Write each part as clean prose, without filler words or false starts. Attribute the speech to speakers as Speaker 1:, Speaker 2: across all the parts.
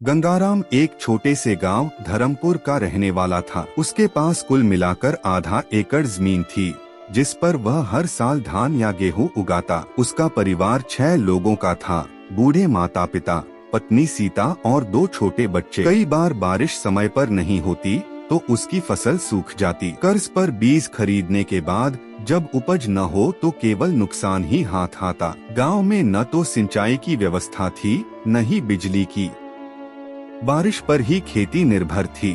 Speaker 1: गंगाराम एक छोटे से गांव धर्मपुर का रहने वाला था। उसके पास कुल मिलाकर आधा एकड़ जमीन थी, जिस पर वह हर साल धान या गेहूं उगाता। उसका परिवार 6 लोगों का था, बूढ़े माता पिता, पत्नी सीता और 2 छोटे बच्चे। कई बार बारिश समय पर नहीं होती तो उसकी फसल सूख जाती। कर्ज पर बीज खरीदने के बाद जब उपज न हो तो केवल नुकसान ही हाथ आता। गांव में न तो सिंचाई की व्यवस्था थी, न ही बिजली की। बारिश पर ही खेती निर्भर थी।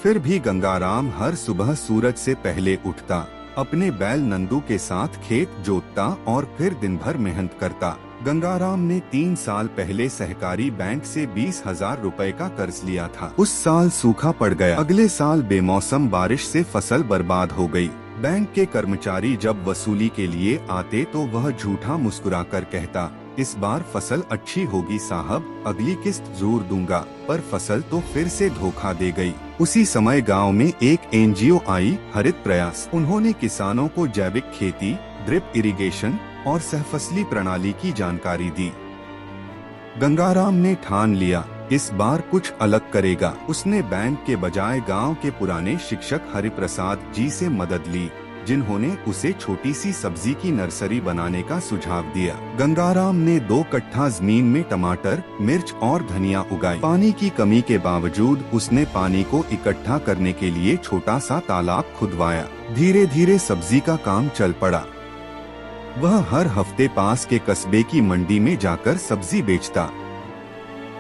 Speaker 1: फिर भी गंगाराम हर सुबह सूरज से पहले उठता, अपने बैल नंदू के साथ खेत जोतता और फिर दिन भर मेहनत करता। गंगाराम ने 3 साल पहले सहकारी बैंक से 20,000 रुपए का कर्ज लिया था। उस साल सूखा पड़ गया। अगले साल बेमौसम बारिश से फसल बर्बाद हो गई। बैंक के कर्मचारी जब वसूली के लिए आते तो वह झूठा मुस्कुराकर कहता, इस बार फसल अच्छी होगी साहब, अगली किस्त जरूर दूंगा। पर फसल तो फिर से धोखा दे गई। उसी समय गांव में एक एनजीओ आई, हरित प्रयास। उन्होंने किसानों को जैविक खेती, ड्रिप इरिगेशन और सहफसली प्रणाली की जानकारी दी। गंगाराम ने ठान लिया, इस बार कुछ अलग करेगा। उसने बैंक के बजाय गांव के पुराने शिक्षक हरिप्रसाद जी से मदद ली, जिन्होंने उसे छोटी सी सब्जी की नर्सरी बनाने का सुझाव दिया। गंगाराम ने 2 कट्ठा जमीन में टमाटर, मिर्च और धनिया उगाई। पानी की कमी के बावजूद उसने पानी को इकट्ठा करने के लिए छोटा सा तालाब खुदवाया। धीरे धीरे सब्जी का काम चल पड़ा। वह हर हफ्ते पास के कस्बे की मंडी में जाकर सब्जी बेचता।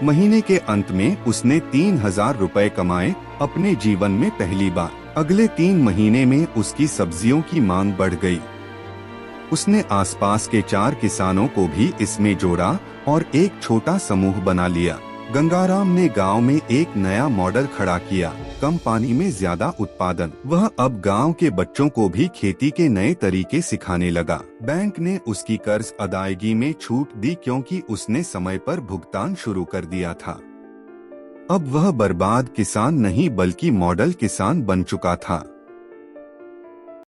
Speaker 1: महीने के अंत में उसने 3,000 रुपए कमाए, अपने जीवन में पहली बार। अगले 3 महीने में उसकी सब्जियों की मांग बढ़ गई। उसने आसपास के 4 किसानों को भी इसमें जोड़ा और एक छोटा समूह बना लिया। गंगाराम ने गांव में एक नया मॉडल खड़ा किया, कम पानी में ज्यादा उत्पादन। वह अब गांव के बच्चों को भी खेती के नए तरीके सिखाने लगा। बैंक ने उसकी कर्ज अदायगी में छूट दी क्योंकि उसने समय पर भुगतान शुरू कर दिया था। अब वह बर्बाद किसान नहीं बल्कि मॉडल किसान बन चुका था।